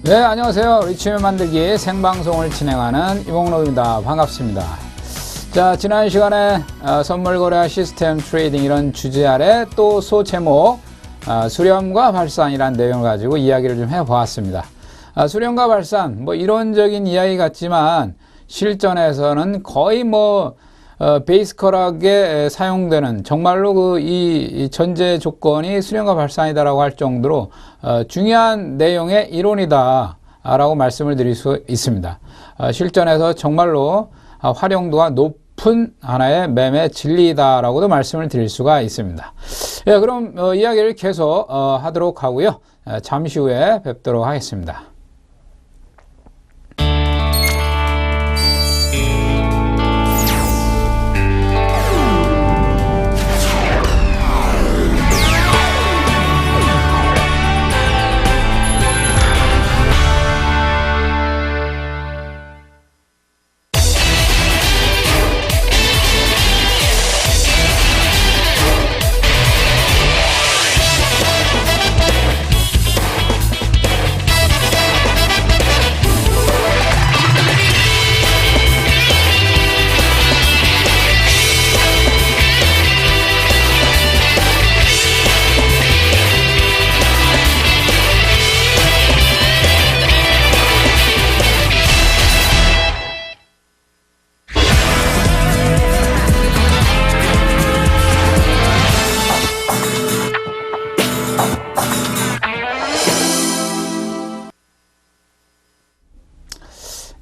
네, 안녕하세요. 리치면 만들기 생방송을 진행하는 이몽록입니다. 반갑습니다. 자, 지난 시간에 선물 거래 시스템 트레이딩 이런 주제 아래 또 소제목 수렴과 발산이라는 내용을 가지고 이야기를 좀 해보았습니다. 수렴과 발산, 뭐 이론적인 이야기 같지만 실전에서는 거의 베이스컬하게 사용되는 정말로 이 전제 조건이 수렴과 발산이다라고 할 정도로 중요한 내용의 이론이다 라고 말씀을 드릴 수 있습니다. 실전에서 정말로 활용도가 높은 하나의 매매 진리다라고도 말씀을 드릴 수가 있습니다. 예, 그럼 이야기를 계속 하도록 하고요. 잠시 후에 뵙도록 하겠습니다.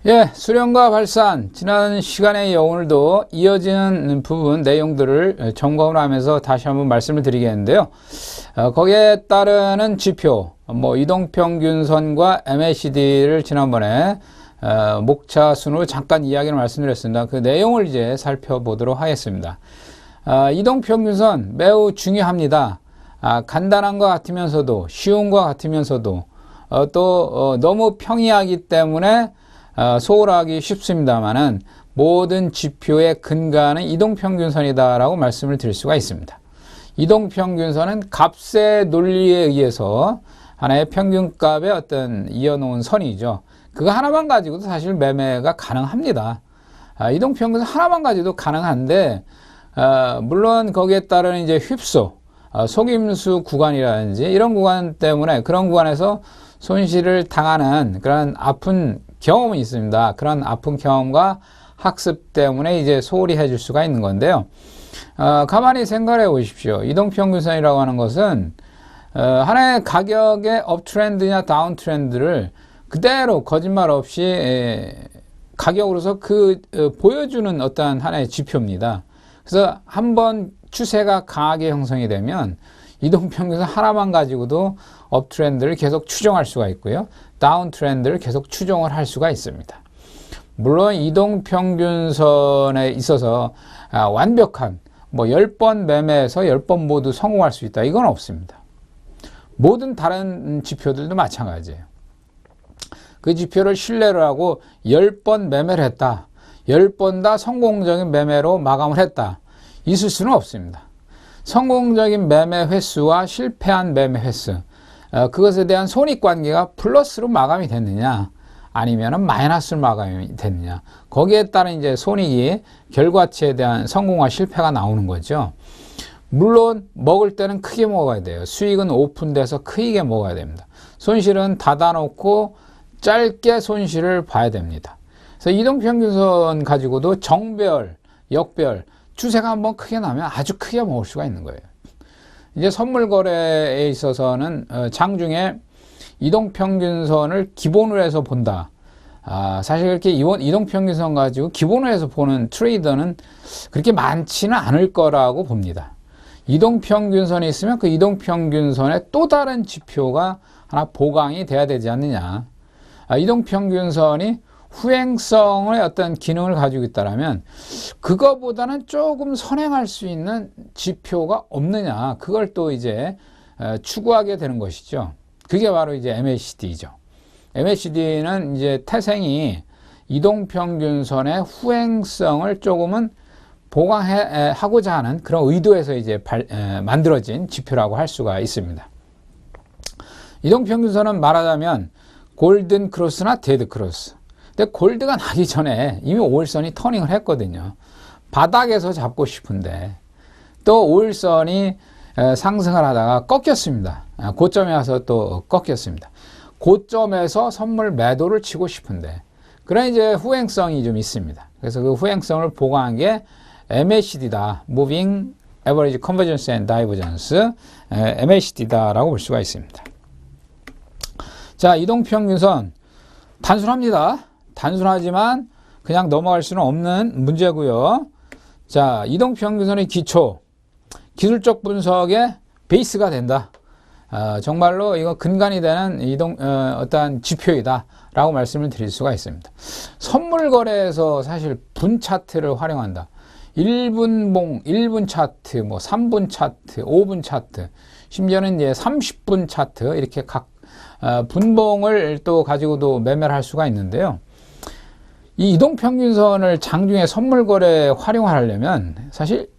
예, 수렴과 발산, 지난 시간에 오늘도 이어지는 부분 내용들을 점검을 하면서 다시 한번 말씀을 드리겠는데요. 거기에 따르는 지표, 이동평균선과 MACD를 지난번에 목차 순으로 잠깐 이야기를 말씀드렸습니다. 그 내용을 이제 살펴보도록 하겠습니다. 이동평균선 매우 중요합니다. 간단한 것 같으면서도 쉬운 것 같으면서도 또 너무 평이하기 때문에 소홀하기 쉽습니다만은 모든 지표의 근간은 이동평균선이다라고 말씀을 드릴 수가 있습니다. 이동평균선은 값의 논리에 의해서 하나의 평균값의 어떤 이어놓은 선이죠. 그거 하나만 가지고도 사실 매매가 가능합니다. 이동평균선 하나만 가지고도 가능한데 물론 거기에 따른 이제 휩소, 속임수 구간이라든지 이런 구간 때문에 그런 구간에서 손실을 당하는 그런 아픈 경험은 있습니다. 그런 아픈 경험과 학습 때문에 이제 소홀히 해줄 수가 있는 건데요. 가만히 생각해 보십시오. 이동평균선이라고 하는 것은 하나의 가격의 업트렌드냐 다운트렌드를 그대로 거짓말 없이 가격으로서 보여주는 어떠한 하나의 지표입니다. 그래서 한번 추세가 강하게 형성이 되면 이동평균선 하나만 가지고도 업트렌드를 계속 추정할 수가 있고요. 다운트렌드를 계속 추정을 할 수가 있습니다. 물론 이동평균선에 있어서 완벽한 10번 매매에서 10번 모두 성공할 수 있다. 이건 없습니다. 모든 다른 지표들도 마찬가지예요. 그 지표를 신뢰를 하고 10번 매매를 했다. 10번 다 성공적인 매매로 마감을 했다. 있을 수는 없습니다. 성공적인 매매 횟수와 실패한 매매 횟수, 그것에 대한 손익관계가 플러스로 마감이 됐느냐 아니면 마이너스로 마감이 됐느냐, 거기에 따른 이제 손익이 결과치에 대한 성공과 실패가 나오는 거죠. 물론 먹을 때는 크게 먹어야 돼요. 수익은 오픈돼서 크게 먹어야 됩니다. 손실은 닫아놓고 짧게 손실을 봐야 됩니다. 그래서 이동평균선 가지고도 정별, 역별, 추세가 한번 크게 나면 아주 크게 먹을 수가 있는 거예요. 이제 선물 거래에 있어서는 장중에 이동평균선을 기본으로 해서 본다. 사실 그렇게 이동평균선 가지고 기본으로 해서 보는 트레이더는 그렇게 많지는 않을 거라고 봅니다. 이동평균선이 있으면 그 이동평균선에 또 다른 지표가 하나 보강이 돼야 되지 않느냐. 이동평균선이 후행성의 어떤 기능을 가지고 있다면 그거보다는 조금 선행할 수 있는 지표가 없느냐, 그걸 또 이제 추구하게 되는 것이죠. 그게 바로 이제 MACD죠. MACD는 이제 태생이 이동평균선의 후행성을 조금은 보강하고자 하는 그런 의도에서 이제 만들어진 지표라고 할 수가 있습니다. 이동평균선은 말하자면 골든 크로스나 데드 크로스. 근데 골드가 나기 전에 이미 5일선이 터닝을 했거든요. 바닥에서 잡고 싶은데 또 5일선이 상승을 하다가 꺾였습니다. 고점에 와서 또 꺾였습니다. 고점에서 선물 매도를 치고 싶은데 그런 이제 후행성이 좀 있습니다. 그래서 그 후행성을 보강한 게 MACD다. Moving Average Convergence and Divergence, MACD다라고 볼 수가 있습니다. 자, 이동평균선 단순합니다. 단순하지만 그냥 넘어갈 수는 없는 문제고요. 자, 이동평균선의 기초, 기술적 분석의 베이스가 된다. 정말로 이거 근간이 되는 어떠한 지표이다라고 말씀을 드릴 수가 있습니다. 선물 거래에서 사실 분 차트를 활용한다. 1분 봉, 1분 차트, 뭐 3분 차트, 5분 차트, 심지어는 이제 30분 차트 이렇게 각 분봉을 또 가지고도 매매를 할 수가 있는데요. 이 이동평균선을 장중에 선물 거래에 활용하려면 사실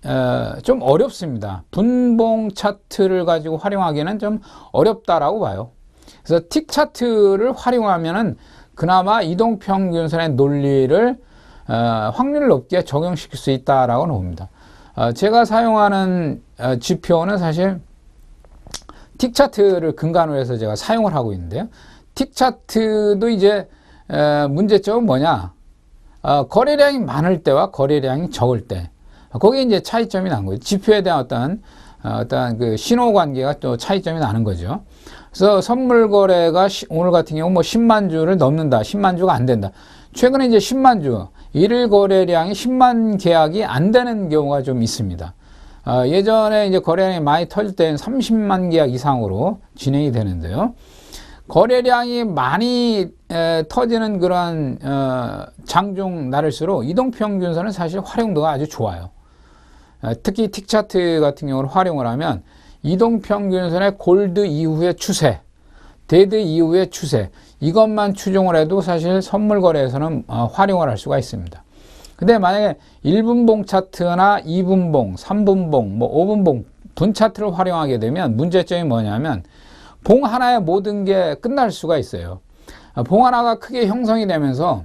좀 어렵습니다. 분봉 차트를 가지고 활용하기는 좀 어렵다라고 봐요. 그래서 틱 차트를 활용하면은 그나마 이동평균선의 논리를 확률 높게 적용시킬 수 있다라고 봅니다. 제가 사용하는 지표는 사실 틱 차트를 근간으로 해서 제가 사용을 하고 있는데요. 틱 차트도 이제 문제점은 뭐냐? 거래량이 많을 때와 거래량이 적을 때, 거기에 이제 차이점이 난 거예요. 지표에 대한 어떤 그 신호 관계가 또 차이점이 나는 거죠. 그래서 선물 거래가 오늘 같은 경우 뭐 10만 주를 넘는다, 10만 주가 안 된다. 최근에 이제 10만 주, 일일 거래량이 10만 계약이 안 되는 경우가 좀 있습니다. 예전에 이제 거래량이 많이 터질 때는 30만 계약 이상으로 진행이 되는데요. 거래량이 많이 터지는 그런 장중 날일수록 이동평균선은 사실 활용도가 아주 좋아요. 특히 틱 차트 같은 경우를 활용을 하면 이동평균선의 골드 이후의 추세, 데드 이후의 추세, 이것만 추종을 해도 사실 선물 거래에서는 활용을 할 수가 있습니다. 근데 만약에 1분봉 차트나 2분봉, 3분봉, 뭐 5분봉 분 차트를 활용하게 되면 문제점이 뭐냐면 봉 하나에 모든 게 끝날 수가 있어요. 봉 하나가 크게 형성이 되면서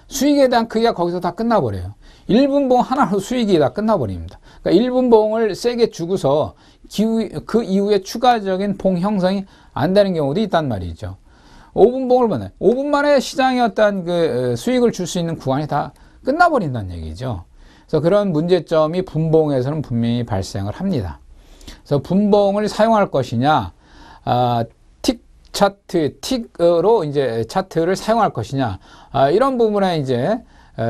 수익에 대한 크기가 거기서 다 끝나버려요. 1분봉 하나로 수익이 다 끝나버립니다. 그러니까 1분봉을 세게 주고서 그 이후에 추가적인 봉 형성이 안 되는 경우도 있단 말이죠. 5분봉을 보내. 5분 만에 시장의 어떤 그 수익을 줄 수 있는 구간이 다 끝나버린다는 얘기죠. 그래서 그런 문제점이 분봉에서는 분명히 발생을 합니다. 그래서 분봉을 사용할 것이냐, 틱 차트, 틱으로 이제 차트를 사용할 것이냐, 이런 부분에 이제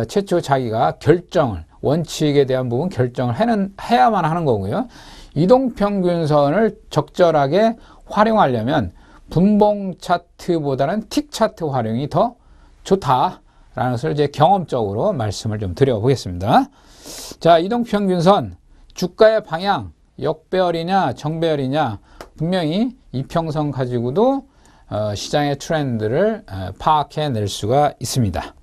최초 자기가 결정을, 원칙에 대한 부분 결정을 해야만 하는 거고요. 이동평균선을 적절하게 활용하려면 분봉 차트보다는 틱 차트 활용이 더 좋다라는 것을 이제 경험적으로 말씀을 좀 드려보겠습니다. 자, 이동평균선, 주가의 방향, 역배열이냐 정배열이냐, 분명히 이평선 가지고도 시장의 트렌드를 파악해낼 수가 있습니다.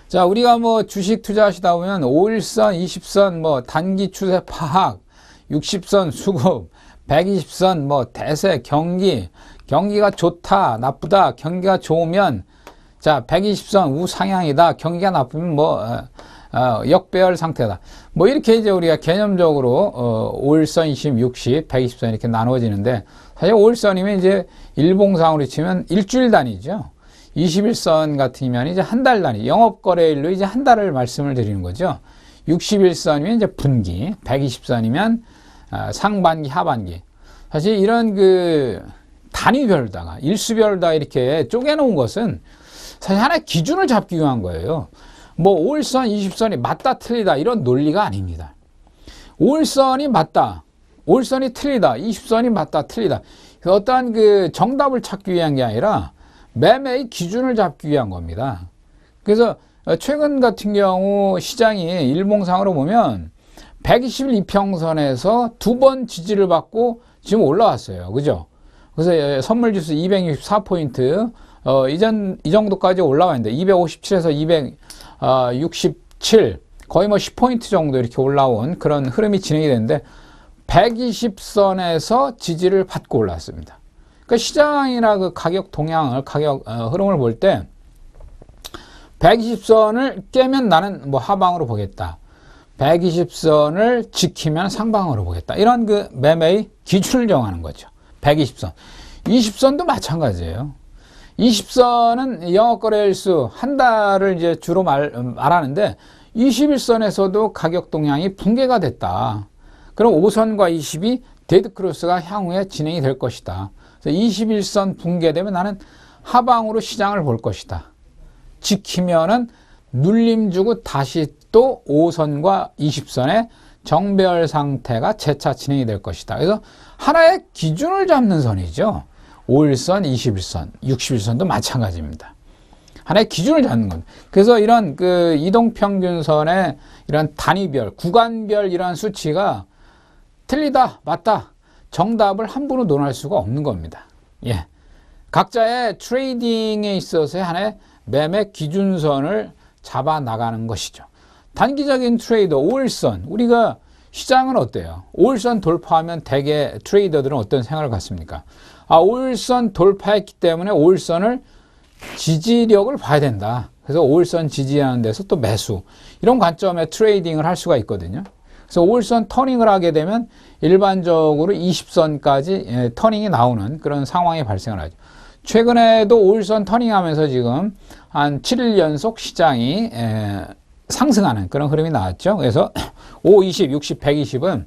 자, 우리가 뭐 주식 투자하시다 보면 5일선, 20선 뭐 단기 추세 파악, 60선 수급, 120선 뭐 대세, 경기가 좋다, 나쁘다, 경기가 좋으면 자 120선 우상향이다, 경기가 나쁘면 뭐 역배열 상태다. 뭐 이렇게 이제 우리가 개념적으로 5일선, 20, 60, 120선 이렇게 나누어지는데, 사실 5일선이면 이제 일봉상으로 치면 일주일 단위죠. 21선 같으면 이제 한 달 단위, 영업거래일로 이제 한 달을 말씀을 드리는 거죠. 61선이면 이제 분기, 120선이면 상반기, 하반기. 사실 이런 그 단위별다가 일수별다 이렇게 쪼개놓은 것은 사실 하나의 기준을 잡기 위한 거예요. 뭐 5일선, 20선이 맞다 틀리다 이런 논리가 아닙니다. 5일선이 맞다, 5일선이 틀리다, 20선이 맞다 틀리다, 어떠한 그 정답을 찾기 위한 게 아니라 매매의 기준을 잡기 위한 겁니다. 그래서 최근 같은 경우 시장이 일봉상으로 보면 121평선에서 두 번 지지를 받고 지금 올라왔어요. 그죠? 그래서 선물지수 264포인트, 이 정도까지 올라와 있는데 257에서 267, 거의 뭐 10포인트 정도 이렇게 올라온 그런 흐름이 진행이 되는데 120선에서 지지를 받고 올랐습니다. 그 시장이나 그 가격 동향을, 흐름을 볼 때 120선을 깨면 나는 뭐 하방으로 보겠다. 120선을 지키면 상방으로 보겠다. 이런 그 매매의 기준을 정하는 거죠. 120선. 20선도 마찬가지예요. 20선은 영업거래일수 한 달을 이제 주로 말하는데 21선에서도 가격 동향이 붕괴가 됐다. 그럼 5선과 20이 데드크로스가 향후에 진행이 될 것이다. 그래서 21선 붕괴되면 나는 하방으로 시장을 볼 것이다. 지키면은 눌림 주고 다시 또 5선과 20선의 정배열 상태가 재차 진행이 될 것이다. 그래서 하나의 기준을 잡는 선이죠. 5일선, 21선, 61선도 마찬가지입니다. 하나의 기준을 잡는 겁니다. 그래서 이런 그 이동평균선의 이런 단위별, 구간별 이러한 수치가 틀리다, 맞다, 정답을 함부로 논할 수가 없는 겁니다. 예. 각자의 트레이딩에 있어서의 하나의 매매 기준선을 잡아 나가는 것이죠. 단기적인 트레이더 5일선, 우리가 시장은 어때요? 5일선 돌파하면 대개 트레이더들은 어떤 생각을 갖습니까? 5일선 돌파했기 때문에 5일선을 지지력을 봐야 된다. 그래서 5일선 지지하는 데서 또 매수. 이런 관점에 트레이딩을 할 수가 있거든요. 그래서 5일선 터닝을 하게 되면 일반적으로 20선까지 터닝이 나오는 그런 상황이 발생을 하죠. 최근에도 5일선 터닝하면서 지금 한 7일 연속 시장이 상승하는 그런 흐름이 나왔죠. 그래서 5, 20, 60, 120은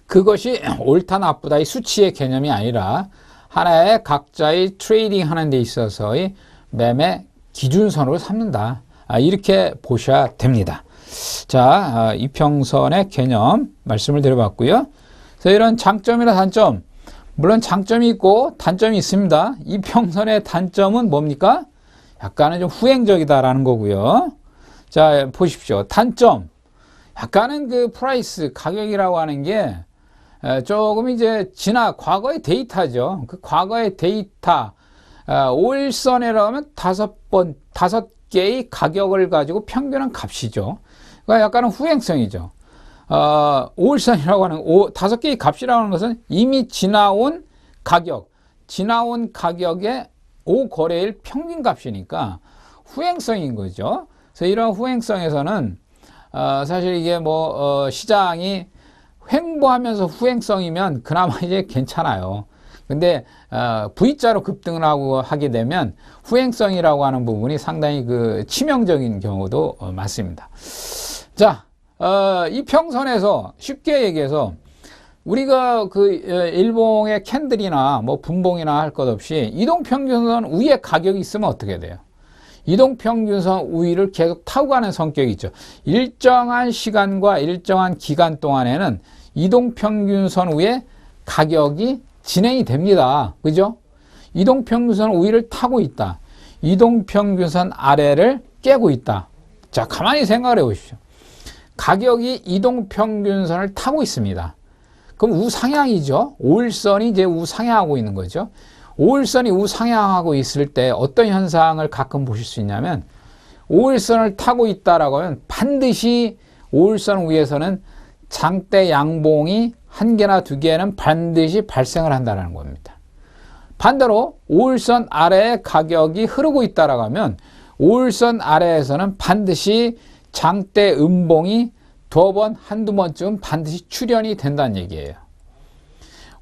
그것이 옳다 나쁘다의 수치의 개념이 아니라 하나의 각자의 트레이딩 하는 데 있어서의 매매 기준선으로 삼는다. 이렇게 보셔야 됩니다. 자, 이평선의 개념 말씀을 드려봤고요. 그래서 이런 장점이나 단점, 물론 장점이 있고 단점이 있습니다. 이평선의 단점은 뭡니까? 약간은 좀 후행적이다라는 거고요. 자, 보십시오. 단점. 약간은 그 프라이스, 가격이라고 하는 게 조금 이제 과거의 데이터죠. 그 과거의 데이터, 5일선이라고 하면 5개의 가격을 가지고 평균한 값이죠. 그러니까 약간은 후행성이죠. 5일선이라고 하는 5개의 값이라고 하는 것은 이미 지나온 가격의 5거래일 평균 값이니까 후행성인 거죠. 그래서 이런 후행성에서는 사실 이게 시장이 횡보하면서 후행성이면 그나마 이제 괜찮아요. 근데 V자로 급등을 하게 되면 후행성이라고 하는 부분이 상당히 그 치명적인 경우도 많습니다. 자, 이평선에서 쉽게 얘기해서 우리가 그 일봉의 캔들이나 분봉이나 할 것 없이 이동평균선 위에 가격이 있으면 어떻게 돼요? 이동평균선 위를 계속 타고 가는 성격이 있죠. 일정한 시간과 일정한 기간 동안에는 이동평균선 위에 가격이 진행이 됩니다. 그죠? 이동평균선 위를 타고 있다. 이동평균선 아래를 깨고 있다. 자, 가만히 생각을 해 보십시오. 가격이 이동평균선을 타고 있습니다. 그럼 우상향이죠. 5일선이 이제 우상향하고 있는 거죠. 5일선이 우상향하고 있을 때 어떤 현상을 가끔 보실 수 있냐면 5일선을 타고 있다라고 하면 반드시 5일선 위에서는 장대 양봉이 한 개나 두 개는 반드시 발생을 한다는 겁니다. 반대로 5일선 아래의 가격이 흐르고 있다라고 하면 5일선 아래에서는 반드시 장대 음봉이 한두 번쯤 반드시 출현이 된다는 얘기예요.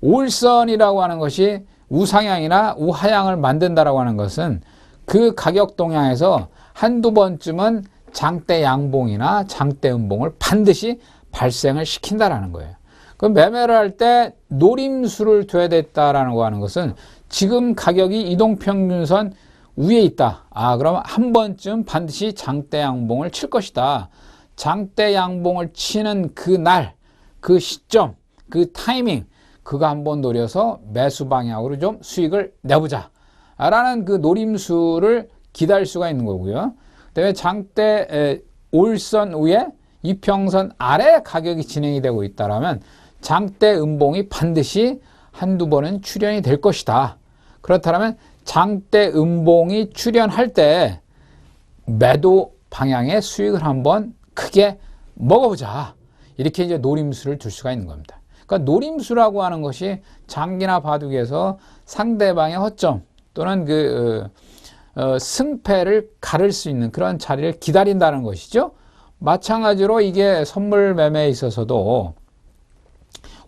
5일선이라고 하는 것이 우상향이나 우하향을 만든다라고 하는 것은 그 가격 동향에서 한두 번쯤은 장대 양봉이나 장대 음봉을 반드시 발생을 시킨다라는 거예요. 그럼 매매를 할 때 노림수를 둬야 됐다라는 거 하는 것은 지금 가격이 이동평균선 위에 있다. 그러면 한 번쯤 반드시 장대 양봉을 칠 것이다. 장대 양봉을 치는 그 날, 그 시점, 그 타이밍, 그거 한번 노려서 매수 방향으로 좀 수익을 내보자 라는 그 노림수를 기다릴 수가 있는 거고요. 그다음에 장대 5일선 위에 이평선 아래 가격이 진행이 되고 있다라면 장대 음봉이 반드시 한두 번은 출현이 될 것이다. 그렇다면 장대 음봉이 출현할 때 매도 방향의 수익을 한번 크게 먹어보자. 이렇게 이제 노림수를 둘 수가 있는 겁니다. 그러니까 노림수라고 하는 것이 장기나 바둑에서 상대방의 허점 또는 승패를 가를 수 있는 그런 자리를 기다린다는 것이죠. 마찬가지로 이게 선물 매매에 있어서도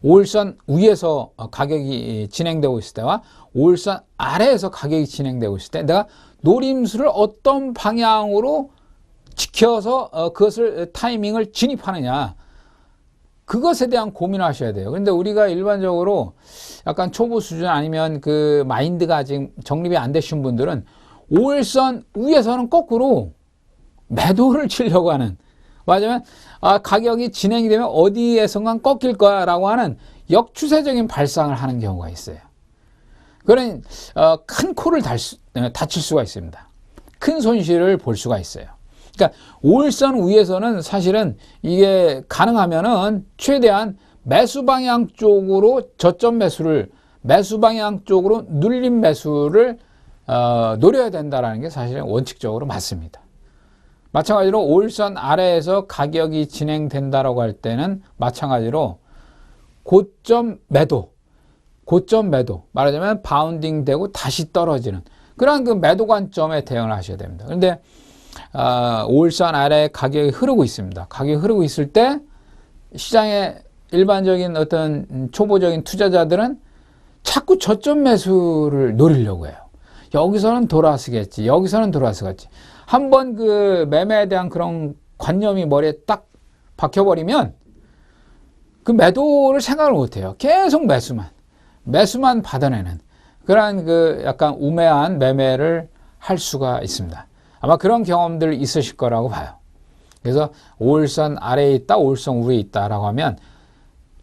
5일선 위에서 가격이 진행되고 있을 때와 5일선 아래에서 가격이 진행되고 있을 때 내가 노림수를 어떤 방향으로 지켜서 그것을 타이밍을 진입하느냐, 그것에 대한 고민을 하셔야 돼요. 그런데 우리가 일반적으로 약간 초보 수준 아니면 그 마인드가 아직 정립이 안 되신 분들은 5일선 위에서는 거꾸로 매도를 치려고 하는, 맞으면 가격이 진행이 되면 어디에선가 꺾일 거야 라고 하는 역추세적인 발상을 하는 경우가 있어요. 그런 큰 코를 다칠 수가 있습니다. 큰 손실을 볼 수가 있어요. 그러니까 5일선 위에서는 사실은 이게 가능하면은 최대한 매수 방향 쪽으로 저점 매수를, 매수 방향 쪽으로 눌림 매수를 노려야 된다는 게 사실은 원칙적으로 맞습니다. 마찬가지로 5일선 아래에서 가격이 진행된다라고 할 때는 마찬가지로 고점 매도, 말하자면 바운딩 되고 다시 떨어지는 그런 그 매도 관점에 대응을 하셔야 됩니다. 그런데 5일선 아래에 가격이 흐르고 있습니다. 가격이 흐르고 있을 때 시장의 일반적인 어떤 초보적인 투자자들은 자꾸 저점 매수를 노리려고 해요. 여기서는 돌아서겠지, 여기서는 돌아서겠지. 한번 그 매매에 대한 그런 관념이 머리에 딱 박혀버리면 그 매도를 생각을 못해요. 계속 매수만 받아내는 그런 그 약간 우매한 매매를 할 수가 있습니다. 아마 그런 경험들 있으실 거라고 봐요. 그래서 5일선 아래에 있다, 5일선 위에 있다라고 하면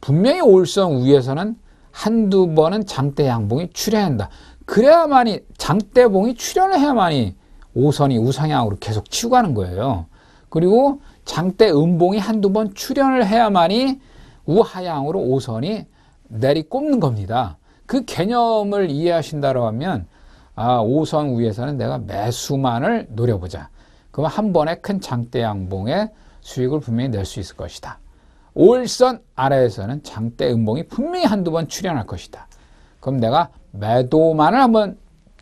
분명히 5일선 위에서는 한두 번은 장대 양봉이 출현한다. 그래야만이, 장대봉이 출현을 해야만이 5선이 우상향으로 계속 치고 가는 거예요. 그리고 장대 음봉이 한두 번 출현을 해야만이 우하향으로 5선이 내리꼽는 겁니다. 그 개념을 이해하신다고 하면 5선 위에서는 내가 매수만을 노려보자. 그럼 한 번에 큰 장대 양봉의 수익을 분명히 낼 수 있을 것이다. 5일선 아래에서는 장대 음봉이 분명히 한두 번 출현할 것이다. 그럼 내가 매도만을 한번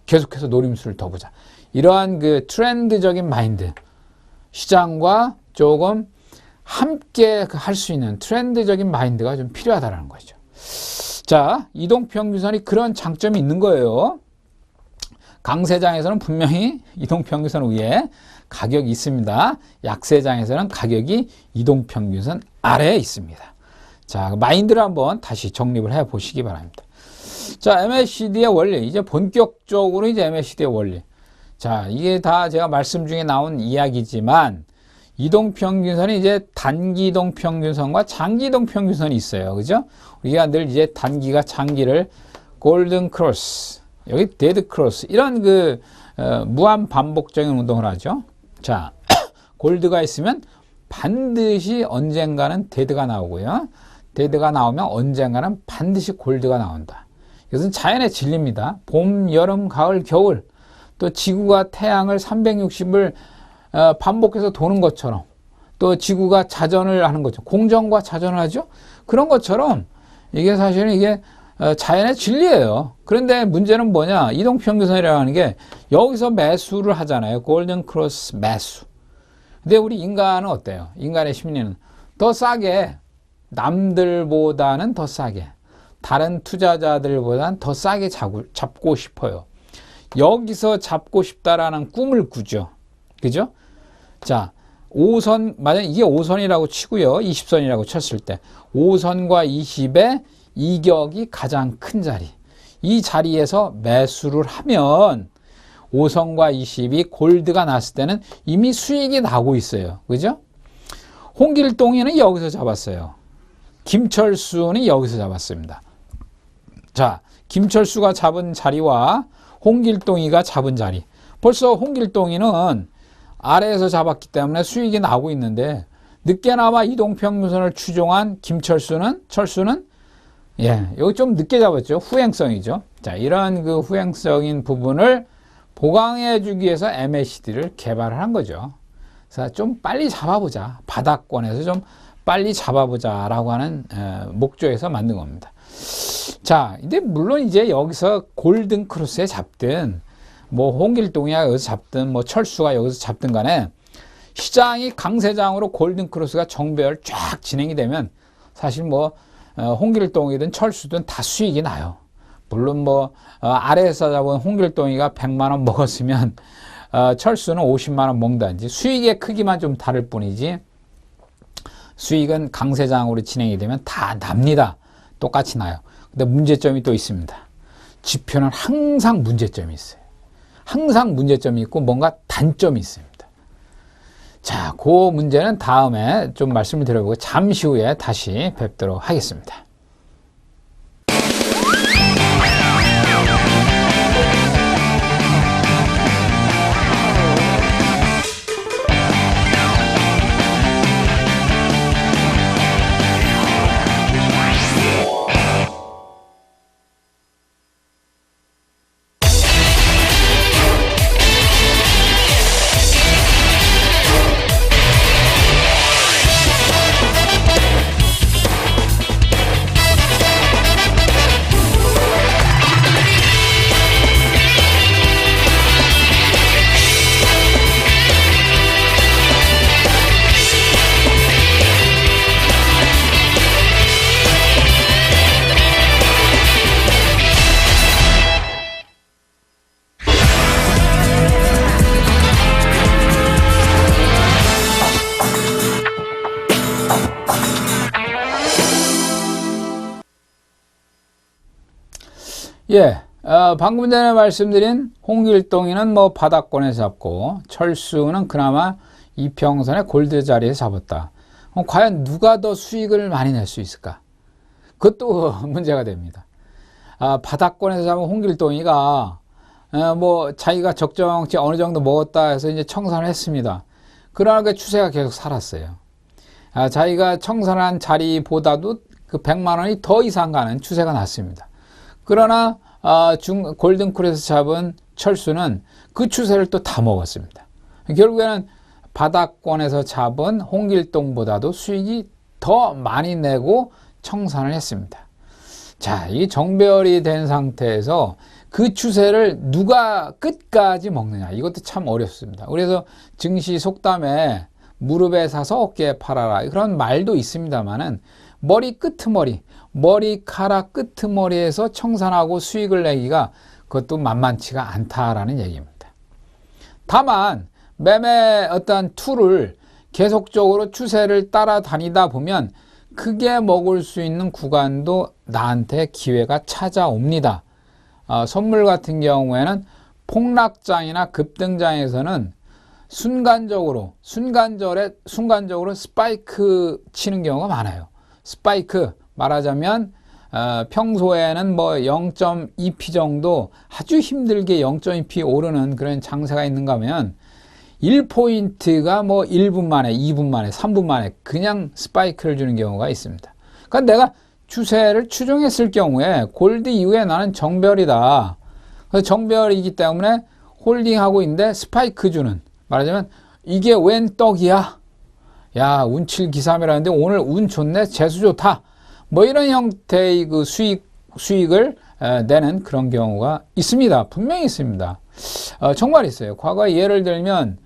계속해서 노림수를 더 보자. 이러한 그 트렌드적인 마인드, 시장과 조금 함께 할 수 있는 트렌드적인 마인드가 좀 필요하다는 거죠. 자, 이동평균선이 그런 장점이 있는 거예요. 강세장에서는 분명히 이동평균선 위에 가격이 있습니다. 약세장에서는 가격이 이동평균선 아래에 있습니다. 자, 마인드를 한번 다시 정립을 해 보시기 바랍니다. 자, MACD의 원리, 이제 본격적으로 이제 MACD의 원리. 자, 이게 다 제가 말씀 중에 나온 이야기지만 이동평균선이 이제 단기 이동평균선과 장기 이동평균선이 있어요. 그죠? 우리가 늘 이제 단기가 장기를 골든 크로스, 여기 데드 크로스, 이런 그 무한 반복적인 운동을 하죠. 자, 골드가 있으면 반드시 언젠가는 데드가 나오고요. 데드가 나오면 언젠가는 반드시 골드가 나온다. 이것은 자연의 진리입니다. 봄, 여름, 가을, 겨울, 또 지구가 태양을 360을 반복해서 도는 것처럼, 또 지구가 자전을 하는 것처럼, 공전과 자전을 하죠. 그런 것처럼 이게 사실은 이게 자연의 진리예요. 그런데 문제는 뭐냐? 이동평균선이라고 하는 게 여기서 매수를 하잖아요. 골든 크로스 매수. 근데 우리 인간은 어때요? 인간의 심리는 더 싸게, 남들보다는 더 싸게, 다른 투자자들보다는 더 싸게 잡고 싶어요. 여기서 잡고 싶다라는 꿈을 꾸죠. 그죠? 자, 5선, 만약 이게 5선이라고 치고요. 20선이라고 쳤을 때 5선과 20의 이격이 가장 큰 자리. 이 자리에서 매수를 하면 5선과 20이 골드가 났을 때는 이미 수익이 나고 있어요. 그죠? 홍길동이는 여기서 잡았어요. 김철수는 여기서 잡았습니다. 자, 김철수가 잡은 자리와 홍길동이가 잡은 자리. 벌써 홍길동이는 아래에서 잡았기 때문에 수익이 나고 있는데 늦게나마 이동평균선을 추종한 김철수는, 여기 좀 늦게 잡았죠. 후행성이죠. 자, 이런 그 후행성인 부분을 보강해 주기 위해서 MACD를 개발을 한 거죠. 그래서 좀 빨리 잡아보자. 바닥권에서 좀 빨리 잡아보자 라고 하는 목적에서 만든 겁니다. 자, 근데 물론 이제 여기서 골든크로스에 잡든 뭐 홍길동이가 여기서 잡든 뭐 철수가 여기서 잡든 간에 시장이 강세장으로 골든크로스가 정배열 쫙 진행이 되면 사실 뭐 홍길동이든 철수든 다 수익이 나요. 물론 뭐 아래에서 잡은 홍길동이가 100만 원 먹었으면 철수는 50만 원 먹는다든지 수익의 크기만 좀 다를 뿐이지 수익은 강세장으로 진행이 되면 다 납니다. 똑같이 나요. 근데 문제점이 또 있습니다. 지표는 항상 문제점이 있어요. 항상 문제점이 있고 뭔가 단점이 있습니다. 자, 그 문제는 다음에 좀 말씀을 드려보고 잠시 후에 다시 뵙도록 하겠습니다. 예, 방금 전에 말씀드린 홍길동이는 뭐 바닥권에서 잡고 철수는 그나마 이평선의 골드 자리에서 잡았다. 과연 누가 더 수익을 많이 낼 수 있을까? 그것도 문제가 됩니다. 바닥권에서 잡은 홍길동이가 뭐 자기가 적정치 어느 정도 먹었다 해서 이제 청산을 했습니다. 그러나 그 추세가 계속 살았어요. 자기가 청산한 자리보다도 그 100만 원이 더 이상 가는 추세가 났습니다. 그러나 골든크로스 잡은 철수는 그 추세를 또 다 먹었습니다. 결국에는 바닥권에서 잡은 홍길동보다도 수익이 더 많이 내고 청산을 했습니다. 자, 이 정배열이 된 상태에서 그 추세를 누가 끝까지 먹느냐, 이것도 참 어렵습니다. 그래서 증시 속담에 무릎에 사서 어깨에 팔아라, 그런 말도 있습니다만은 머리 끄트머리, 머리카락 끄트머리에서 청산하고 수익을 내기가 그것도 만만치가 않다라는 얘기입니다. 다만 매매 어떤 툴을 계속적으로 추세를 따라다니다 보면 크게 먹을 수 있는 구간도 나한테 기회가 찾아옵니다. 선물 같은 경우에는 폭락장이나 급등장에서는 순간적으로 스파이크 치는 경우가 많아요. 스파이크 말하자면 평소에는 뭐 0.2p 정도 아주 힘들게 0.2p 오르는 그런 장세가 있는가 하면 1포인트가 뭐 1분 만에, 2분 만에, 3분 만에 그냥 스파이크를 주는 경우가 있습니다. 그러니까 내가 추세를 추종했을 경우에 골드 이후에 나는 정배열이다. 그래서 정배열이기 때문에 홀딩하고 있는데 스파이크 주는, 말하자면 이게 웬 떡이야? 야, 운칠 기삼이라는데 오늘 운 좋네, 재수 좋다, 뭐 이런 형태의 그 수익을 내는 그런 경우가 있습니다. 분명히 있습니다. 정말 있어요. 과거에 예를 들면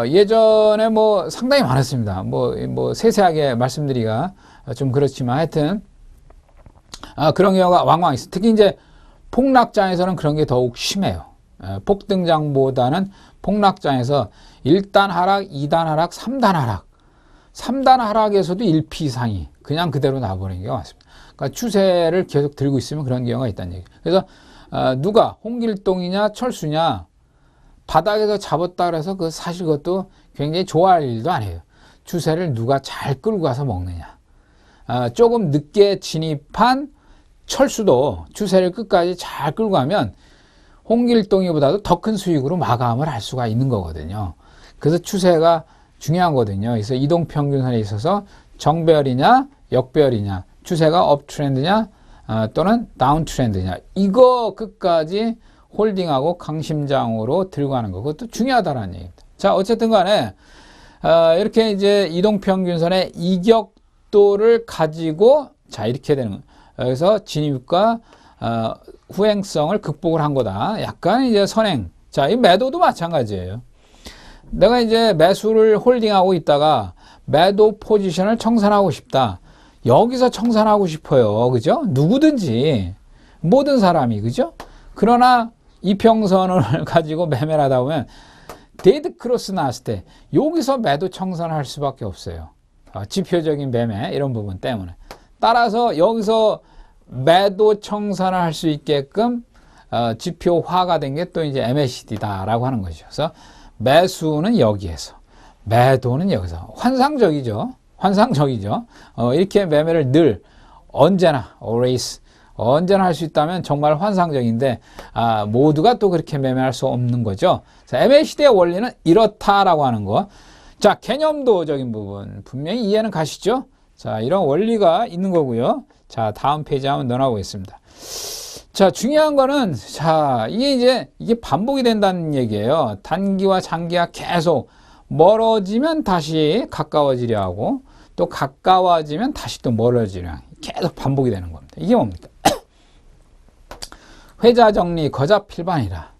예전에 뭐 상당히 많았습니다. 뭐 세세하게 말씀드리기가 좀 그렇지만 하여튼 그런 경우가 왕왕 있어요. 특히 이제 폭락장에서는 그런 게 더욱 심해요. 폭등장보다는 폭락장에서 1단 하락, 2단 하락, 3단 하락. 3단 하락에서도 1p 이상이 그냥 그대로 나버리는 경우가 많습니다. 그러니까 추세를 계속 들고 있으면 그런 경우가 있다는 얘기예요. 그래서 누가 홍길동이냐 철수냐 바닥에서 잡았다 그래서 그 사실 그것도 굉장히 좋아할 일도 아니에요. 추세를 누가 잘 끌고 가서 먹느냐. 조금 늦게 진입한 철수도 추세를 끝까지 잘 끌고 가면 홍길동이보다도 더 큰 수익으로 마감을 할 수가 있는 거거든요. 그래서 추세가 중요한 거거든요. 그래서 이동평균선에 있어서 정배열이냐 역배열이냐, 추세가 업트렌드냐 또는 다운트렌드냐, 이거 끝까지 홀딩하고 강심장으로 들고 가는 거, 그것도 중요하다는 얘기입니다. 자, 어쨌든 간에 이렇게 이제 이동평균선의 이격도를 가지고 자 이렇게 되는 거예요. 그래서 진입과 후행성을 극복을 한 거다. 약간 이제 선행. 자, 이 매도도 마찬가지예요. 내가 이제 매수를 홀딩하고 있다가 매도 포지션을 청산하고 싶다. 여기서 청산하고 싶어요. 그죠? 누구든지 모든 사람이 그죠? 그러나 이평선을 가지고 매매를 하다 보면 데드 크로스 나왔을 때 여기서 매도 청산을 할 수밖에 없어요. 지표적인 매매 이런 부분 때문에. 따라서 여기서 매도 청산을 할 수 있게끔 지표화가 된 게 또 이제 MACD다라고 하는 것이죠. 그래서 매수는 여기에서, 매도는 여기서. 환상적이죠. 환상적이죠. 이렇게 매매를 늘 언제나 always 언제나 할 수 있다면 정말 환상적인데 모두가 또 그렇게 매매할 수 없는 거죠. MACD의 원리는 이렇다라고 하는 거. 자, 개념도적인 부분 분명히 이해는 가시죠? 자, 이런 원리가 있는 거고요. 자, 다음 페이지 한번 넘어가겠습니다. 자, 중요한 거는 자, 이게 반복이 된다는 얘기예요. 단기와 장기가 계속 멀어지면 다시 가까워지려 하고 또 가까워지면 다시 또 멀어지려 하고 계속 반복이 되는 겁니다. 이게 뭡니까? 회자 정리 거자 필반이라.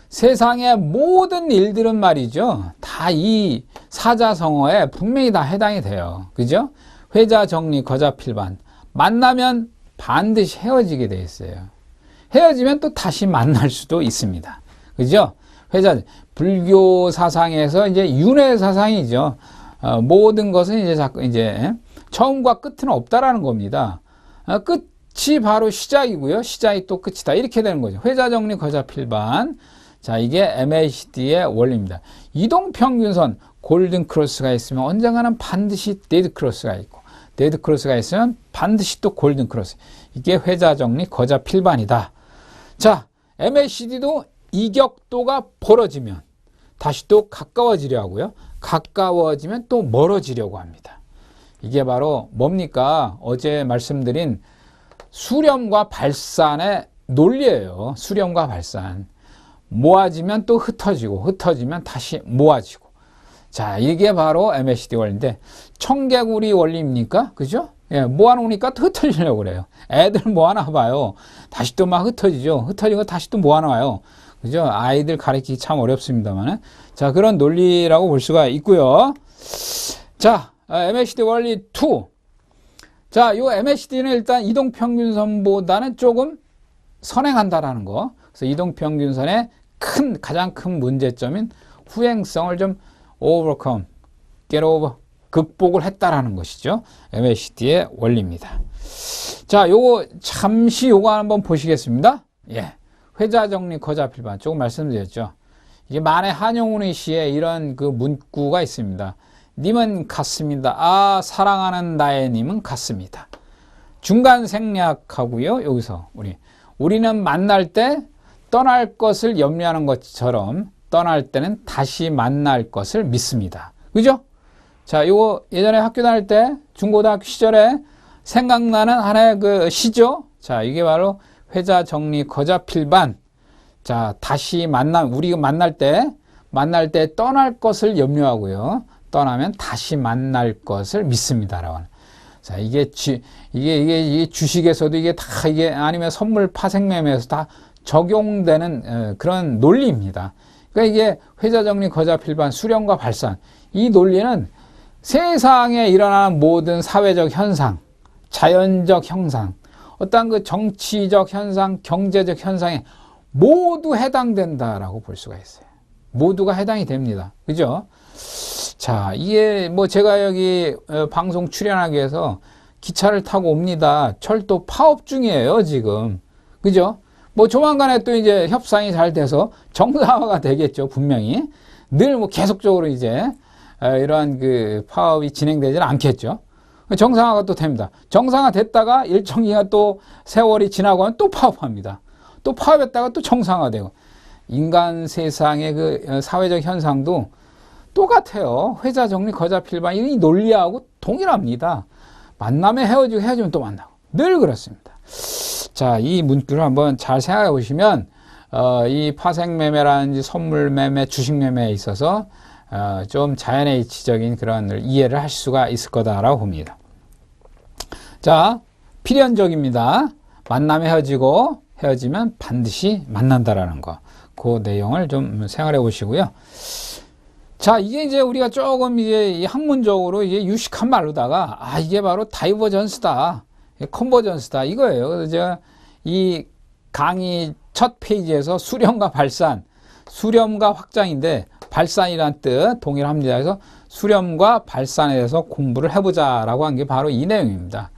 세상의 모든 일들은 말이죠. 다 이 사자성어에 분명히 다 해당이 돼요. 그죠? 회자 정리 거자 필반. 만나면 반드시 헤어지게 돼 있어요. 헤어지면 또 다시 만날 수도 있습니다. 그죠? 회자, 불교 사상에서 이제 윤회 사상이죠. 모든 것은 이제 자꾸 이제 처음과 끝은 없다라는 겁니다. 끝이 바로 시작이고요. 시작이 또 끝이다. 이렇게 되는 거죠. 회자 정리 거자 필반. 자, 이게 MACD의 원리입니다. 이동평균선 골든 크로스가 있으면 언젠가는 반드시 데드 크로스가 있고 데드 크로스가 있으면 반드시 또 골든 크로스. 이게 회자 정리 거자 필반이다. 자, MACD도 이격도가 벌어지면 다시 또 가까워지려 하고요. 가까워지면 또 멀어지려고 합니다. 이게 바로 뭡니까? 어제 말씀드린 수렴과 발산의 논리예요. 수렴과 발산. 모아지면 또 흩어지고 흩어지면 다시 모아지고. 자, 이게 바로 MACD 원리인데 청개구리 원리입니까? 그죠? 예, 모아놓으니까 또 흩어지려고 그래요. 애들 모아놔 봐요. 다시 또 막 흩어지죠. 흩어지고 다시 또 모아놔요. 그죠? 아이들 가르치기 참 어렵습니다만. 자, 그런 논리라고 볼 수가 있고요. 자, MACD 원리 2. 자, 요 MACD는 일단 이동평균선보다는 조금 선행한다라는 거. 그래서 이동평균선의 가장 큰 문제점인 후행성을 좀 overcome, get over, 극복을 했다라는 것이죠. MACD의 원리입니다. 자, 요거 잠시 요거 한번 보시겠습니다. 예. 회자 정리 거자 필반 조금 말씀드렸죠. 이게 만해 한용운의 시에 이런 그 문구가 있습니다. 님은 같습니다. 사랑하는 나의 님은 같습니다. 중간 생략하고요. 여기서 우리는 만날 때 떠날 것을 염려하는 것처럼 떠날 때는 다시 만날 것을 믿습니다. 그죠? 자, 요거 예전에 학교 다닐 때 중고등학교 시절에 생각나는 하나의 그 시죠? 자, 이게 바로 회자 정리 거자 필반. 자, 다시 우리가 만날 때 떠날 것을 염려하고요. 떠나면 다시 만날 것을 믿습니다라고 하는. 자, 이게 주식에서도 이게 다 이게 아니면 선물 파생 매매에서 다 적용되는 그런 논리입니다. 그러니까 이게 회자 정리 거자 필반 수렴과 발산. 이 논리는 세상에 일어나는 모든 사회적 현상, 자연적 현상, 어떤 그 정치적 현상, 경제적 현상에 모두 해당된다라고 볼 수가 있어요. 모두가 해당이 됩니다. 그죠? 자, 이게 뭐 제가 여기 방송 출연하기 위해서 기차를 타고 옵니다. 철도 파업 중이에요, 지금. 그죠? 뭐 조만간에 또 이제 협상이 잘 돼서 정상화가 되겠죠, 분명히. 늘 뭐 계속적으로 이제 이러한 그 파업이 진행되지는 않겠죠. 정상화가 또 됩니다. 정상화 됐다가 일정 기간 또 세월이 지나고 하면 또 파업합니다. 또 파업했다가 또 정상화되고. 인간 세상의 그 사회적 현상도 똑같아요. 회자 정리 거자 필반 이 논리하고 동일합니다. 만나면 헤어지고 헤어지면 또 만나고. 늘 그렇습니다. 자, 이 문구를 한번 잘 생각해 보시면 이 파생 매매라든지 선물 매매, 주식 매매에 있어서 좀 자연의 이치적인 그런 이해를 할 수가 있을 거다라고 봅니다. 자, 필연적입니다. 만나면 헤어지고 헤어지면 반드시 만난다라는 거. 그 내용을 좀 생각해 보시고요. 자, 이게 이제 우리가 조금 이제 학문적으로 이제 유식한 말로다가 이게 바로 다이버전스다, 컨버전스다 이거예요. 그래서 제가 이 강의 첫 페이지에서 수렴과 발산, 수렴과 확장인데 발산이란 뜻 동일합니다. 그래서 수렴과 발산에 대해서 공부를 해보자라고 한 게 바로 이 내용입니다.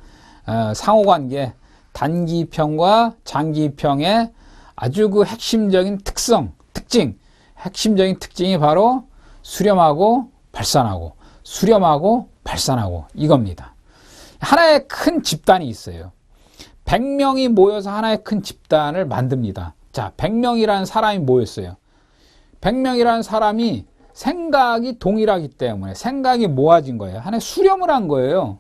상호관계, 단기평과 장기평의 아주 그 핵심적인 핵심적인 특징이 바로 수렴하고 발산하고, 수렴하고 발산하고 이겁니다. 하나의 큰 집단이 있어요. 100명이 모여서 하나의 큰 집단을 만듭니다. 자, 100명이라는 사람이 모였어요. 100명이라는 사람이 생각이 동일하기 때문에 생각이 모아진 거예요. 하나의 수렴을 한 거예요.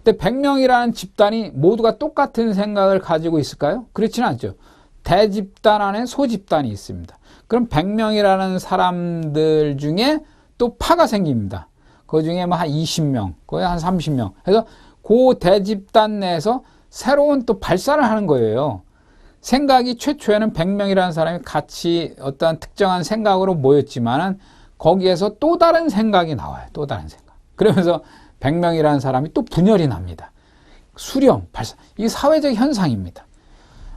근데 100명이라는 집단이 모두가 똑같은 생각을 가지고 있을까요? 그렇지는 않죠. 대집단 안에 소집단이 있습니다. 그럼 100명이라는 사람들 중에 또 파가 생깁니다. 그 중에 뭐 한 20명, 거의 한 30명. 그래서 그 대집단 내에서 새로운 또 발산을 하는 거예요. 생각이 최초에는 100명이라는 사람이 같이 어떤 특정한 생각으로 모였지만은 거기에서 또 다른 생각이 나와요. 또 다른 생각. 그러면서 100명이라는 사람이 또 분열이 납니다. 수렴, 발산. 이게 사회적 현상입니다.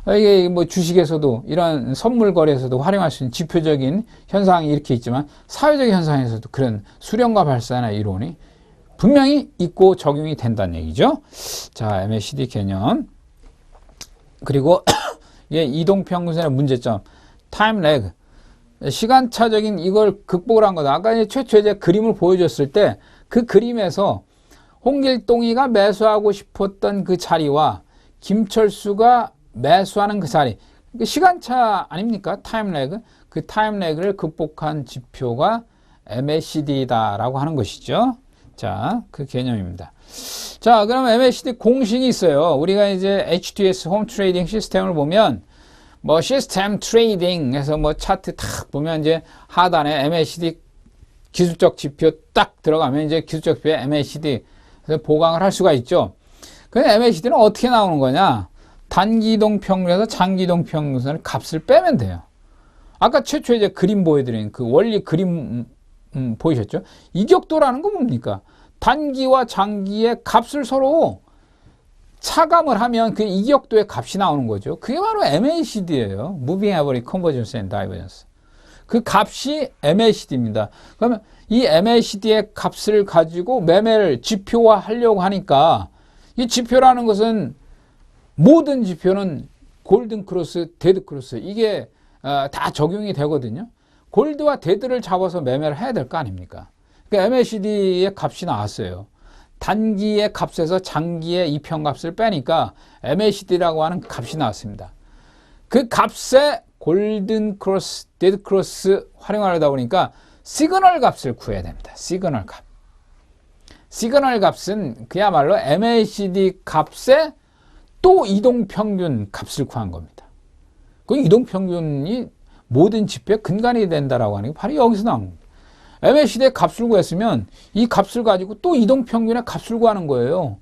이게 뭐 주식에서도 이런 선물 거래에서도 활용할 수 있는 지표적인 현상이 이렇게 있지만 사회적 현상에서도 그런 수렴과 발산의 이론이 분명히 있고 적용이 된다는 얘기죠. 자, MACD 개념. 그리고 예, 이동평균선의 문제점, 타임 레그. 시간차적인 이걸 극복을 한 거다. 아까 최초에 제가 그림을 보여줬을 때 그 그림에서 홍길동이가 매수하고 싶었던 그 자리와 김철수가 매수하는 그 자리, 시간차 아닙니까? 타임 레그. 그 타임 레그를 극복한 지표가 MACD다라고 하는 것이죠. 자, 그 개념입니다. 자, 그럼 MACD 공식이 있어요. 우리가 이제 HTS 홈 트레이딩 시스템을 보면 뭐 시스템 트레이딩에서 뭐 차트 탁 보면 이제 하단에 MACD 기술적 지표 딱 들어가면 이제 기술적 지표에 MACD 보강을 할 수가 있죠. 근데 MACD는 어떻게 나오는 거냐? 단기이동 평균에서 장기이동 평균선을 값을 빼면 돼요. 아까 최초에 이제 그림 보여드린 그 원리 그림 보이셨죠? 이격도라는 건 뭡니까? 단기와 장기의 값을 서로 차감을 하면 그 이격도의 값이 나오는 거죠. 그게 바로 MACD예요. Moving Average Convergence and Divergence. 그 값이 MACD입니다. 그러면 이 MACD의 값을 가지고 매매를 지표화하려고 하니까 이 지표라는 것은 모든 지표는 골든 크로스, 데드 크로스 이게 다 적용이 되거든요. 골드와 데드를 잡아서 매매를 해야 될 거 아닙니까? 그러니까 MACD의 값이 나왔어요. 단기의 값에서 장기의 이평값을 빼니까 MACD라고 하는 값이 나왔습니다. 그 값에 골든 크로스, 데드 크로스 활용하려다 보니까 시그널 값을 구해야 됩니다. 시그널 값. 시그널 값은 그야말로 MACD 값에 또 이동평균 값을 구한 겁니다. 그 이동평균이 모든 지표의 근간이 된다라고 하는 게 바로 여기서 나온 겁니다. MACD의 값을 구했으면 이 값을 가지고 또 이동평균의 값을 구하는 거예요.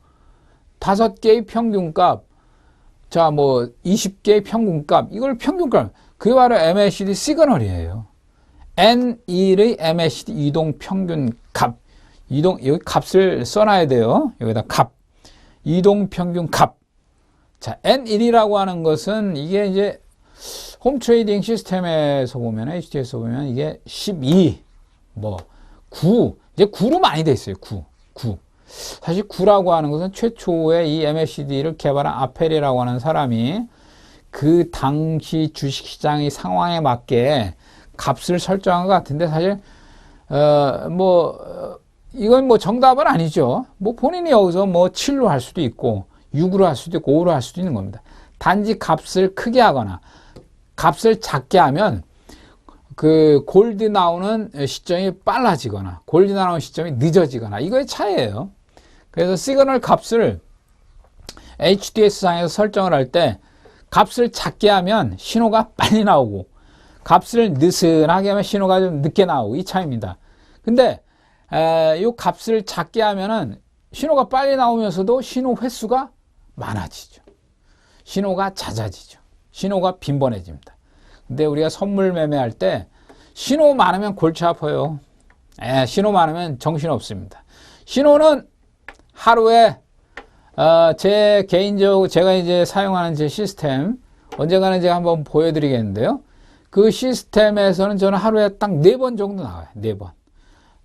5개의 평균값, 자, 뭐 20개의 평균값, 이걸 평균값. 그게 바로 MACD 시그널이에요. N1의 MACD 이동평균 값. 여기 값을 써놔야 돼요. 여기다 값. 이동평균 값. 자, N1이라고 하는 것은 이게 이제 홈 트레이딩 시스템에서 보면, HT에서 보면 이게 12, 뭐 9, 이제 9로 많이 돼 있어요. 9. 사실 9라고 하는 것은 최초에 이 MACD를 개발한 아펠이라고 하는 사람이 그 당시 주식시장의 상황에 맞게 값을 설정한 것 같은데 사실 이건 뭐 정답은 아니죠. 뭐 본인이 여기서 뭐 7로 할 수도 있고 6으로 할 수도 있고 5로 할 수도 있는 겁니다. 단지 값을 크게 하거나 값을 작게 하면 그 골드 나오는 시점이 빨라지거나 골드 나오는 시점이 늦어지거나 이거의 차이예요. 그래서 시그널 값을 HDS상에서 설정을 할 때 값을 작게 하면 신호가 빨리 나오고 값을 느슨하게 하면 신호가 좀 늦게 나오고 이 차이입니다. 근데 이 값을 작게 하면은 신호가 빨리 나오면서도 신호 횟수가 많아지죠. 신호가 잦아지죠. 신호가 빈번해집니다. 근데 우리가 선물 매매할 때 신호 많으면 골치 아파요. 신호 많으면 정신 없습니다. 신호는 하루에 제 개인적으로 제가 이제 사용하는 제 시스템 언젠가는 제가 한번 보여드리겠는데요. 그 시스템에서는 저는 하루에 딱 4번 정도 나와요. 4번.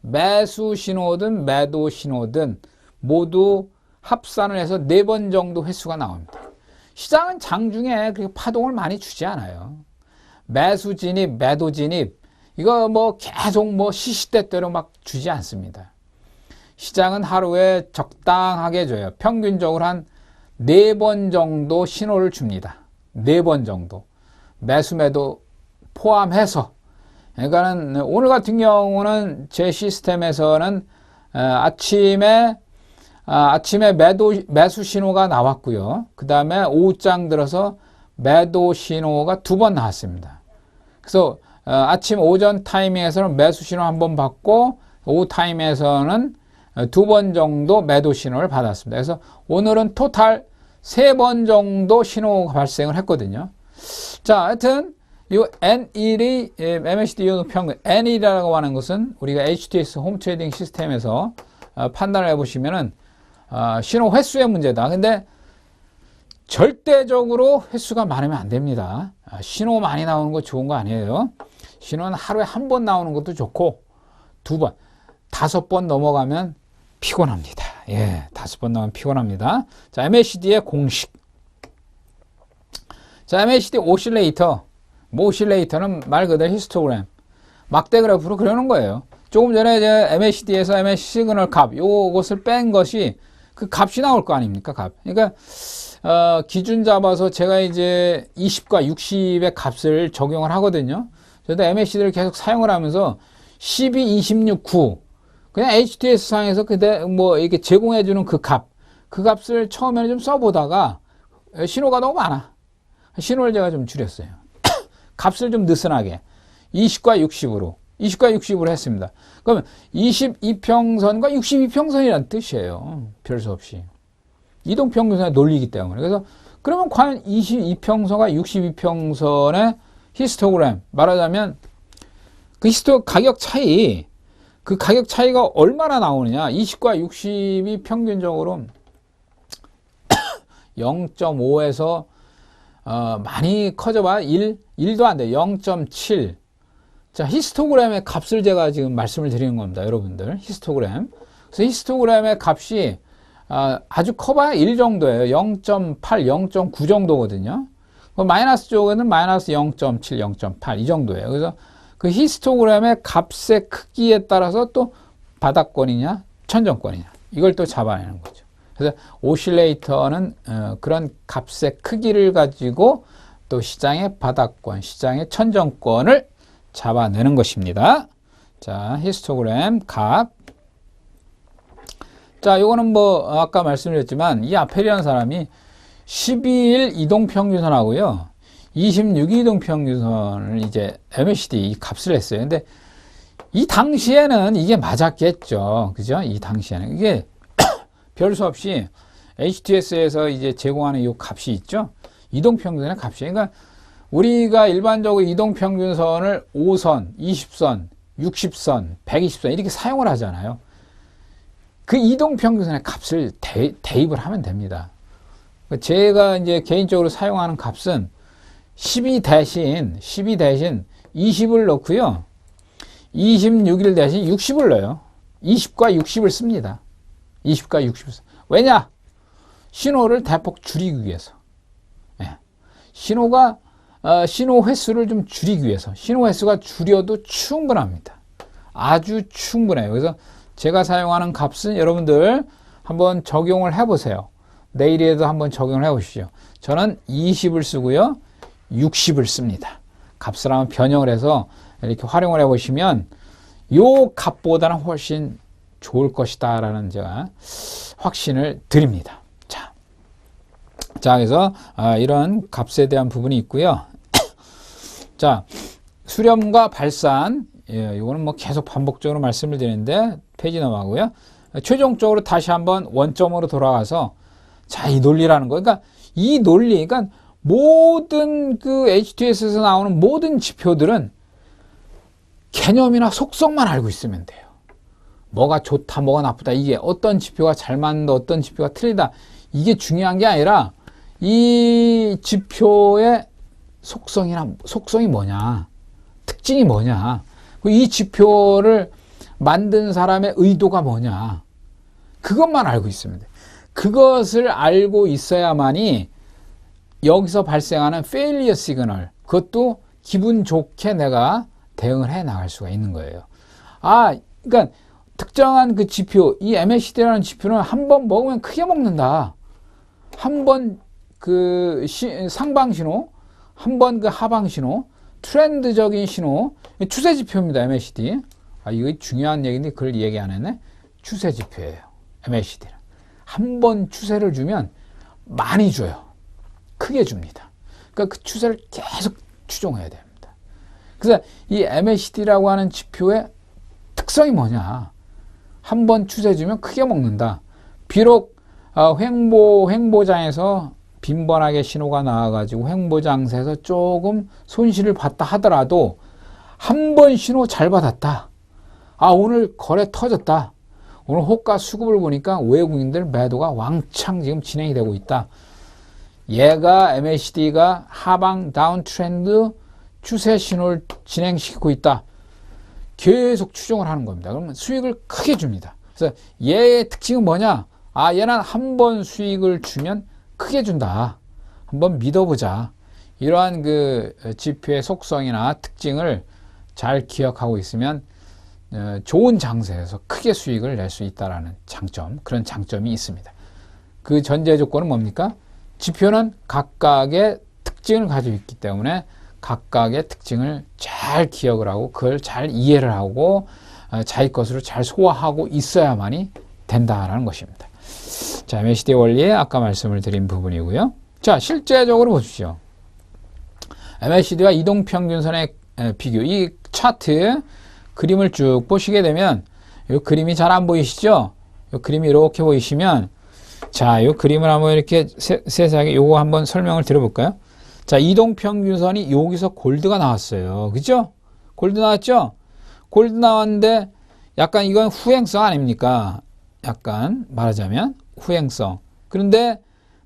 매수 신호든 매도 신호든 모두 합산을 해서 4번 정도 횟수가 나옵니다. 시장은 장중에 그렇게 파동을 많이 주지 않아요. 매수 진입, 매도 진입 이거 뭐 계속 뭐 시시때때로 막 주지 않습니다. 시장은 하루에 적당하게 줘요. 평균적으로 한 4번 정도 신호를 줍니다. 4번 정도. 매수 매도 포함해서. 그러니까는 오늘 같은 경우는 제 시스템에서는 아침에 매수 신호가 나왔고요. 그 다음에 오후장 들어서 매도 신호가 2번 나왔습니다. 그래서 아침 오전 타이밍에서는 매수 신호 한번 받고 오후 타이밍에서는 2번 정도 매도 신호를 받았습니다. 그래서 오늘은 토탈 3번 정도 신호가 발생을 했거든요. 자, 하여튼 이 N1이 MACD 이동평균 N1이라고 하는 것은 우리가 HTS 홈 트레이딩 시스템에서 판단을 해보시면은 신호 횟수의 문제다. 근데 절대적으로 횟수가 많으면 안 됩니다. 신호 많이 나오는 거 좋은 거 아니에요. 신호는 하루에 한 번 나오는 것도 좋고 2번, 5번 넘어가면 피곤합니다. 5번 넘으면 피곤합니다. 자, MACD의 공식. 자, MACD 오실레이터. 오실레이터는 말 그대로 히스토그램. 막대 그래프로 그려놓은 거예요. 조금 전에 이제 MACD에서 MACD 시그널 값, 요것을 뺀 것이 그 값이 나올 거 아닙니까? 값. 그러니까, 기준 잡아서 제가 이제 20과 60의 값을 적용을 하거든요. 저도 MACD를 계속 사용을 하면서 12, 26, 9. 그냥 HTS 상에서 그때 뭐 이렇게 제공해주는 그 값을 처음에는 좀 써보다가 신호가 너무 많아. 신호를 제가 좀 줄였어요. 값을 좀 느슨하게 20과 60으로 했습니다. 그러면 22평선과 62평선이라는 뜻이에요. 별 수 없이. 이동평균선의 논리이기 때문에. 그래서 그러면 과연 22평선과 62평선의 히스토그램 말하자면 그 가격 차이 그 가격 차이가 얼마나 나오느냐. 20과 60이 평균적으로 0.5에서 많이 커져봐 1도 안 돼. 0.7. 자, 히스토그램의 값을 제가 지금 말씀을 드리는 겁니다. 여러분들. 히스토그램. 그래서 히스토그램의 값이 아주 커봐야 1 정도예요. 0.8, 0.9 정도거든요. 마이너스 쪽에는 마이너스 0.7, 0.8 이 정도예요. 그래서 그 히스토그램의 값의 크기에 따라서 또 바닥권이냐 천정권이냐 이걸 또 잡아내는 거죠. 그래서 오실레이터는 그런 값의 크기를 가지고 또 시장의 바닥권, 시장의 천정권을 잡아내는 것입니다. 자, 히스토그램 값. 자, 요거는 뭐 아까 말씀드렸지만 이 아펠이라는 사람이 12일 이동평균선하고요 26일 이동평균선을 이제 MACD 이 값을 했어요. 근데 이 당시에는 이게 맞았겠죠. 그죠? 이 당시에는 이게 별 수 없이 HTS에서 이제 제공하는 이 값이 있죠. 이동평균선의 값이. 그러니까 우리가 일반적으로 이동평균선을 5선, 20선, 60선, 120선 이렇게 사용을 하잖아요. 그 이동평균선의 값을 대입을 하면 됩니다. 제가 이제 개인적으로 사용하는 값은 12 대신 20을 넣고요. 26일 대신 60을 넣어요. 20과 60을 씁니다. 20과 60을. 왜냐? 신호를 대폭 줄이기 위해서. 신호 횟수를 좀 줄이기 위해서. 신호 횟수가 줄여도 충분합니다. 아주 충분해요. 그래서 제가 사용하는 값은 여러분들 한번 적용을 해보세요. 내일에도 한번 적용을 해보시죠. 저는 20을 쓰고요. 60을 씁니다. 값을 한번 변형을 해서 이렇게 활용을 해보시면 요 값보다는 훨씬 좋을 것이다 라는 제가 확신을 드립니다. 자, 그래서 이런 값에 대한 부분이 있고요. 자, 수렴과 발산 예, 이거는 뭐 계속 반복적으로 말씀을 드리는데 페이지 넘어가고요. 최종적으로 다시 한번 원점으로 돌아가서 자, 이 논리라는 거. 그러니까 이 논리, 그러니까 모든 그 HTS에서 나오는 모든 지표들은 개념이나 속성만 알고 있으면 돼요. 뭐가 좋다, 뭐가 나쁘다, 이게 어떤 지표가 잘 맞는다, 어떤 지표가 틀리다, 이게 중요한 게 아니라 이 지표의 속성이 뭐냐, 특징이 뭐냐, 이 지표를 만든 사람의 의도가 뭐냐, 그것만 알고 있으면 돼. 그것을 알고 있어야만이 여기서 발생하는 페일리어 시그널, 그것도 기분 좋게 내가 대응을 해 나갈 수가 있는 거예요. 그러니까 특정한 그 지표, 이 MACD라는 지표는 한 번 먹으면 크게 먹는다. 한 번 그 상방 신호, 한 번 그 하방 신호, 트렌드적인 신호, 추세 지표입니다. MACD. 이거 중요한 얘기인데 그걸 얘기 안 했네. 추세 지표예요. MACD는. 한 번 추세를 주면 많이 줘요. 크게 줍니다. 그러니까 그 추세를 계속 추종해야 됩니다. 그래서 이 MACD라고 하는 지표의 특성이 뭐냐? 한 번 추세 주면 크게 먹는다. 비록 횡보장에서 빈번하게 신호가 나와가지고 횡보장세에서 조금 손실을 봤다 하더라도 한 번 신호 잘 받았다. 오늘 거래 터졌다. 오늘 호가 수급을 보니까 외국인들 매도가 왕창 지금 진행이 되고 있다. 얘가 MACD가 하방 다운 트렌드 추세 신호를 진행시키고 있다. 계속 추종을 하는 겁니다. 그러면 수익을 크게 줍니다. 그래서 얘의 특징은 뭐냐? 얘는 한 번 수익을 주면 크게 준다. 한번 믿어보자. 이러한 그 지표의 속성이나 특징을 잘 기억하고 있으면 좋은 장세에서 크게 수익을 낼 수 있다라는 장점, 그런 장점이 있습니다. 그 전제 조건은 뭡니까? 지표는 각각의 특징을 가지고 있기 때문에 각각의 특징을 잘 기억을 하고 그걸 잘 이해를 하고 자기 것으로 잘 소화하고 있어야만이 된다라는 것입니다. 자, MACD 원리에 아까 말씀을 드린 부분이고요. 자, 실제적으로 보십시오. MACD와 이동평균선의 비교, 이 차트 그림을 쭉 보시게 되면 이 그림이 잘 안 보이시죠? 이 그림이 이렇게 보이시면 자, 이 그림을 한번 이렇게 세세하게 요거 한번 설명을 드려볼까요? 자, 이동평균선이 여기서 골드가 나왔어요. 그죠? 골드 나왔죠? 골드 나왔는데 약간 이건 후행성 아닙니까? 약간 말하자면 후행성. 그런데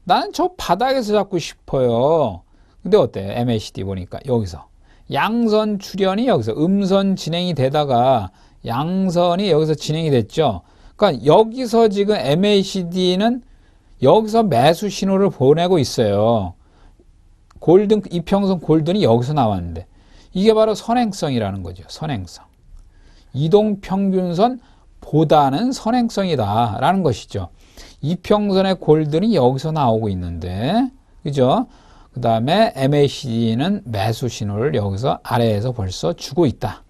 나는 저 바닥에서 잡고 싶어요. 근데 어때? MACD 보니까 여기서 양선 출현이 여기서 음선 진행이 되다가 양선이 여기서 진행이 됐죠. 그러니까 여기서 지금 MACD는 여기서 매수 신호를 보내고 있어요. 골든, 이평선 골든이 여기서 나왔는데 이게 바로 선행성이라는 거죠. 선행성. 이동평균선 보다는 선행성이다 라는 것이죠. 이평선의 골든이 여기서 나오고 있는데, 그죠? 그 다음에 MACD는 매수 신호를 여기서 아래에서 벌써 주고 있다.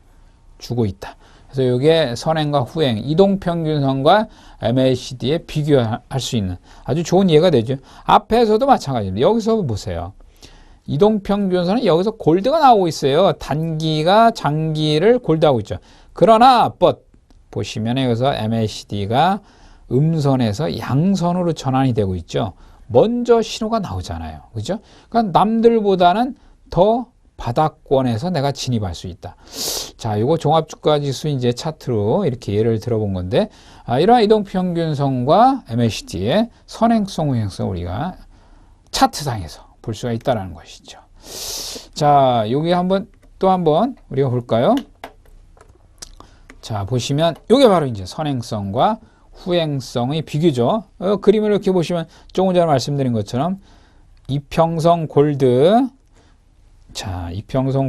그래서 이게 선행과 후행, 이동평균선과 MACD에 비교할 수 있는 아주 좋은 이해가 되죠. 앞에서도 마찬가지입니다. 여기서 보세요. 이동평균선은 여기서 골드가 나오고 있어요. 단기가 장기를 골드하고 있죠. 그러나 보시면 여기서 MACD가 음선에서 양선으로 전환이 되고 있죠. 먼저 신호가 나오잖아요. 그죠? 그러니까 남들보다는 더 바닥권에서 내가 진입할 수 있다. 자, 이거 종합주가지수 이제 차트로 이렇게 예를 들어본 건데, 이러한 이동평균선과 MACD의 선행성, 후행성 우리가 차트상에서 볼 수가 있다는 것이죠. 자, 여기 또 한번 우리가 볼까요? 자, 보시면 이게 바로 이제 선행성과 후행성의 비교죠. 그림을 이렇게 보시면 조금 전에 말씀드린 것처럼 이평선 골드, 자, 이평선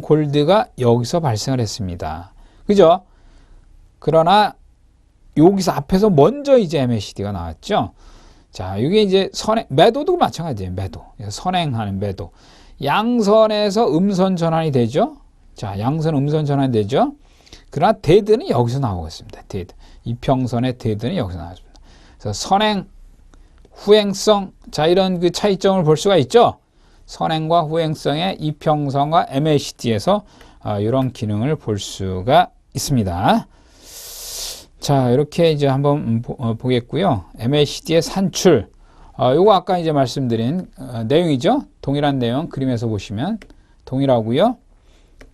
골드가 여기서 발생을 했습니다. 그죠? 그러나 여기서 앞에서 먼저 이제 MACD가 나왔죠. 자, 이게 이제 매도도 마찬가지예요. 매도. 선행하는 매도. 양선에서 음선 전환이 되죠. 자, 양선 음선 전환이 되죠. 그러나 데드는 여기서 나오고 있습니다. 데드. 이평선의 데드는 여기서 나왔습니다. 그래서 선행, 후행성, 자, 이런 그 차이점을 볼 수가 있죠. 선행과 후행성의 이평선과 MACD에서 이런 기능을 볼 수가 있습니다. 자, 이렇게 이제 한번 보겠고요. MACD의 산출. 요거 아까 이제 말씀드린 내용이죠. 동일한 내용 그림에서 보시면 동일하고요.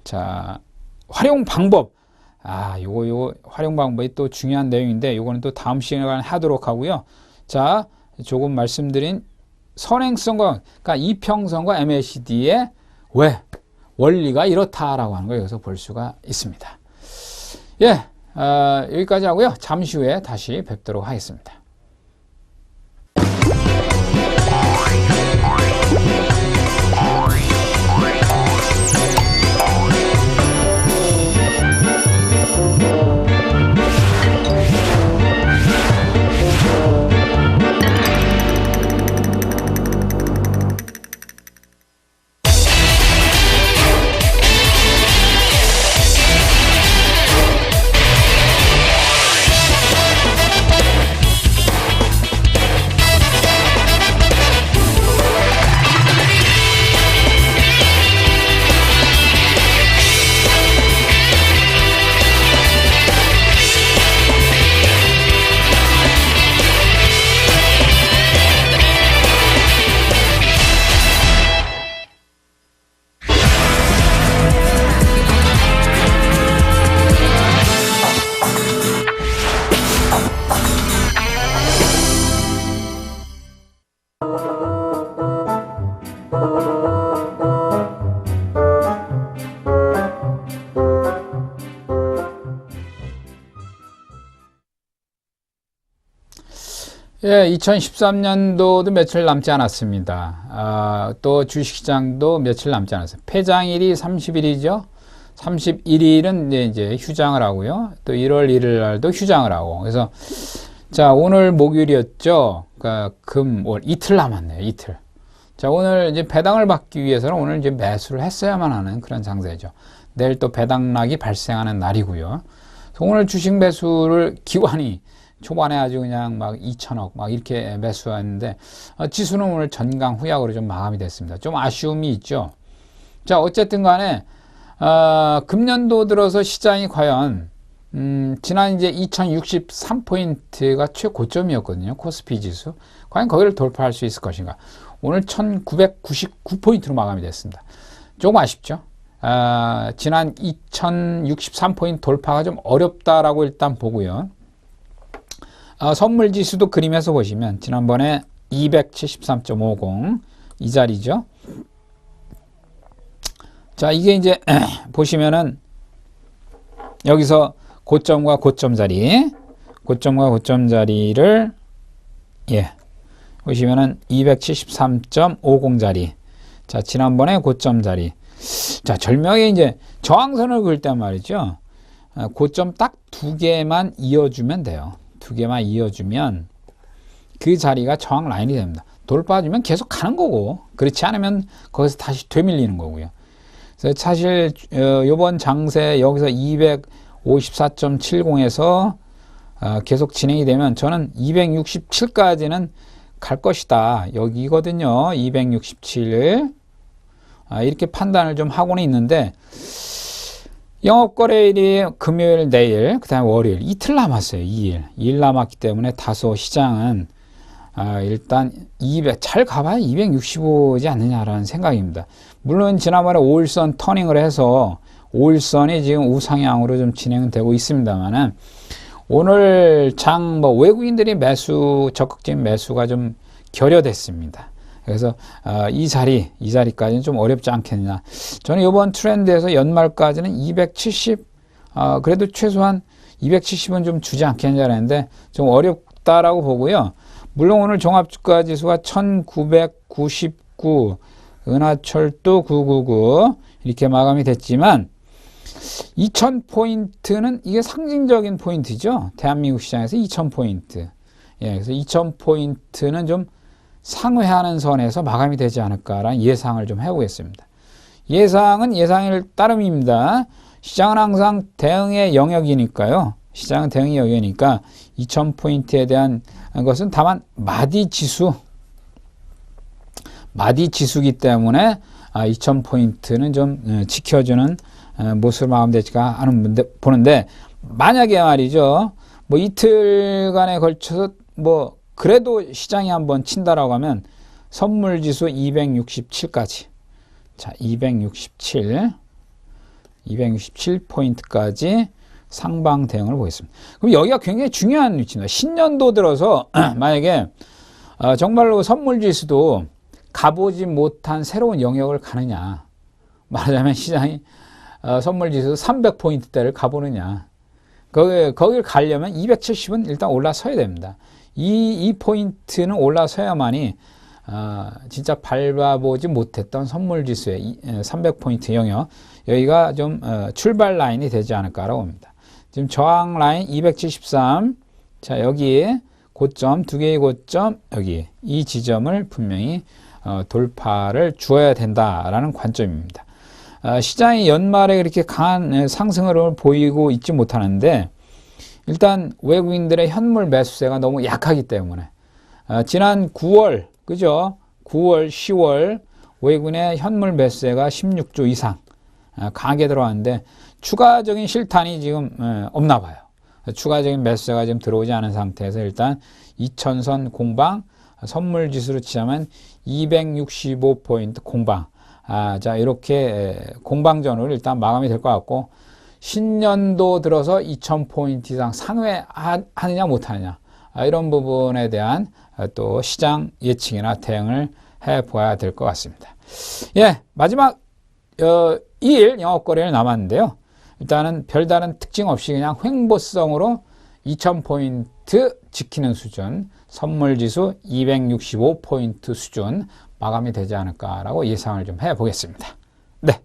자, 활용 방법. 요거 활용 방법이 또 중요한 내용인데 요거는 또 다음 시간에 하도록 하고요. 자, 조금 말씀드린 선행성과 그러니까 이평선과 MACD의 왜 원리가 이렇다라고 하는 걸 여기서 볼 수가 있습니다. 예, 여기까지 하고요. 잠시 후에 다시 뵙도록 하겠습니다. 예, 2013년도도 며칠 남지 않았습니다. 또 주식시장도 며칠 남지 않았어요. 폐장일이 30일이죠. 31일은 이제 휴장을 하고요. 또 1월 1일 날도 휴장을 하고. 그래서 자, 오늘 목요일이었죠. 그러니까 금, 월 이틀 남았네요. 이틀. 자, 오늘 이제 배당을 받기 위해서는 오늘 이제 매수를 했어야만 하는 그런 장세죠. 내일 또 배당락이 발생하는 날이고요. 그래서 오늘 주식 매수를 기관이 초반에 아주 그냥 막 2천억 막 이렇게 매수했는데 지수는 오늘 전강 후약으로 좀 마감이 됐습니다. 좀 아쉬움이 있죠. 자, 어쨌든 간에 금년도 들어서 시장이 과연 지난 이제 2063포인트가 최고점이었거든요. 코스피 지수. 과연 거기를 돌파할 수 있을 것인가. 오늘 1999포인트로 마감이 됐습니다. 조금 아쉽죠. 지난 2063포인트 돌파가 좀 어렵다라고 일단 보고요. 선물 지수도 그림에서 보시면 지난번에 273.50 이 자리죠. 자, 이게 이제 보시면은 여기서 고점과 고점 자리를 예, 보시면은 273.50 자리. 자, 지난번에 고점 자리. 자, 절명에 이제 저항선을 그을 때 말이죠. 고점 딱 두 개만 이어주면 돼요. 두 개만 이어주면 그 자리가 저항 라인이 됩니다. 돌파주면 계속 가는 거고, 그렇지 않으면 거기서 다시 되밀리는 거고요. 그래서 사실 이번 장세 여기서 254.70에서 계속 진행이 되면 저는 267까지는 갈 것이다. 여기거든요. 267 이렇게 판단을 좀 하고는 있는데, 영업거래일이 금요일, 내일, 그 다음에 월요일 이틀 남았어요. 2일 남았기 때문에 다소 시장은 일단 잘 가봐야 265지 않느냐라는 생각입니다. 물론 지난번에 5일선 터닝을 해서 5일선이 지금 우상향으로 좀 진행은 되고 있습니다만은 오늘 장 외국인들이 적극적인 매수가 좀 결여됐습니다. 그래서 이 자리까지는 좀 어렵지 않겠냐. 저는 이번 트렌드에서 연말까지는 270, 그래도 최소한 270은 좀 주지 않겠냐 했는데 좀 어렵다라고 보고요. 물론 오늘 종합주가 지수가 1999, 은하철도 999 이렇게 마감이 됐지만 2000포인트는 이게 상징적인 포인트죠. 대한민국 시장에서 2000포인트. 예, 그래서 2000포인트는 좀 상회하는 선에서 마감이 되지 않을까라는 예상을 좀 해보겠습니다. 예상은 예상일 따름입니다. 시장은 항상 대응의 영역이니까요. 시장은 대응의 영역이니까 2000포인트에 대한 것은 다만 마디 지수 마디 지수기 때문에 2000포인트는 좀 지켜주는 모습을 마감되지가 않은 보는데, 만약에 말이죠, 뭐 이틀간에 걸쳐서 뭐 그래도 시장이 한번 친다라고 하면 선물지수 267까지, 자 267포인트까지 상방 대응을 보겠습니다. 그럼 여기가 굉장히 중요한 위치입니다. 신년도 들어서 만약에 정말로 선물지수도 가보지 못한 새로운 영역을 가느냐, 말하자면 시장이 선물지수 300포인트대를 가보느냐, 거기를 가려면 270은 일단 올라서야 됩니다. 이 포인트는 올라서야만이 진짜 밟아보지 못했던 선물지수의 300포인트 영역, 여기가 좀 출발 라인이 되지 않을까라고 봅니다. 지금 저항 라인 273, 자 여기 고점, 두 개의 고점, 여기 이 지점을 분명히 돌파를 주어야 된다라는 관점입니다. 시장이 연말에 그렇게 강한 상승을 보이고 있지 못하는데, 일단 외국인들의 현물 매수세가 너무 약하기 때문에 지난 9월, 그죠? 9월, 10월 외국인의 현물 매수세가 16조 이상 강하게 들어왔는데 추가적인 실탄이 지금 없나 봐요. 추가적인 매수세가 지금 들어오지 않은 상태에서 일단 2000선 공방, 선물 지수로 치자면 265포인트 공방. 자, 이렇게 공방전으로 일단 마감이 될 것 같고, 신년도 들어서 2000포인트 이상 상회하느냐 못하느냐, 이런 부분에 대한 또 시장 예측이나 대응을 해보아야 될 것 같습니다. 예, 마지막 2일 영업거래일 남았는데요. 일단은 별다른 특징 없이 그냥 횡보성으로 2000포인트 지키는 수준, 선물지수 265포인트 수준 마감이 되지 않을까라고 예상을 좀 해보겠습니다. 네.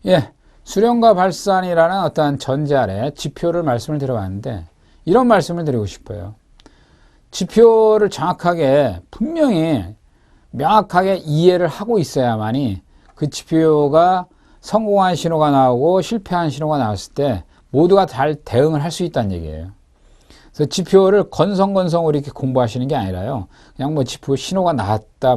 예, 수렴과 발산이라는 어떤 전제 아래 지표를 말씀을 드려봤는데, 이런 말씀을 드리고 싶어요. 지표를 정확하게, 분명히 명확하게 이해를 하고 있어야만이 그 지표가 성공한 신호가 나오고 실패한 신호가 나왔을 때 모두가 잘 대응을 할 수 있다는 얘기예요. 그래서 지표를 건성건성으로 이렇게 공부하시는 게 아니라요, 그냥 뭐 지표 신호가 나왔다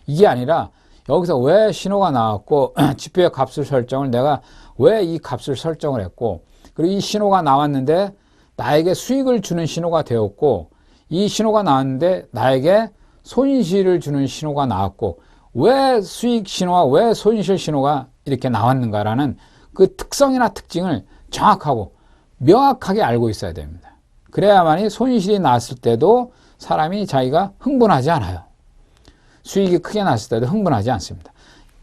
이게 아니라 여기서 왜 신호가 나왔고 지표의 값을 설정을 내가 왜 이 값을 설정을 했고, 그리고 이 신호가 나왔는데 나에게 수익을 주는 신호가 되었고, 이 신호가 나왔는데 나에게 손실을 주는 신호가 나왔고, 왜 수익 신호와 왜 손실 신호가 이렇게 나왔는가라는 그 특성이나 특징을 정확하고 명확하게 알고 있어야 됩니다. 그래야만이 손실이 났을 때도 사람이 자기가 흥분하지 않아요. 수익이 크게 났을 때도 흥분하지 않습니다.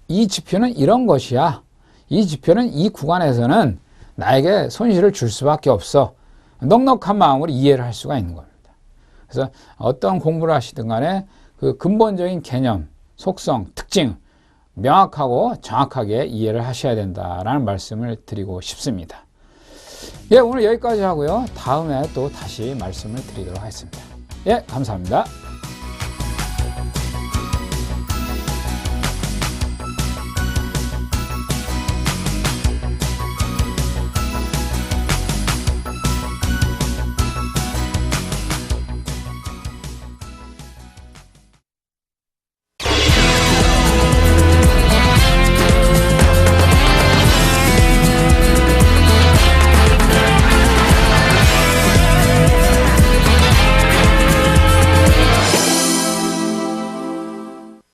이 지표는 이런 것이야. 이 지표는 이 구간에서는 나에게 손실을 줄 수밖에 없어. 넉넉한 마음으로 이해를 할 수가 있는 겁니다. 그래서 어떤 공부를 하시든 간에 그 근본적인 개념, 속성, 특징 명확하고 정확하게 이해를 하셔야 된다라는 말씀을 드리고 싶습니다. 예, 오늘 여기까지 하고요. 다음에 또 다시 말씀을 드리도록 하겠습니다. 예, 감사합니다.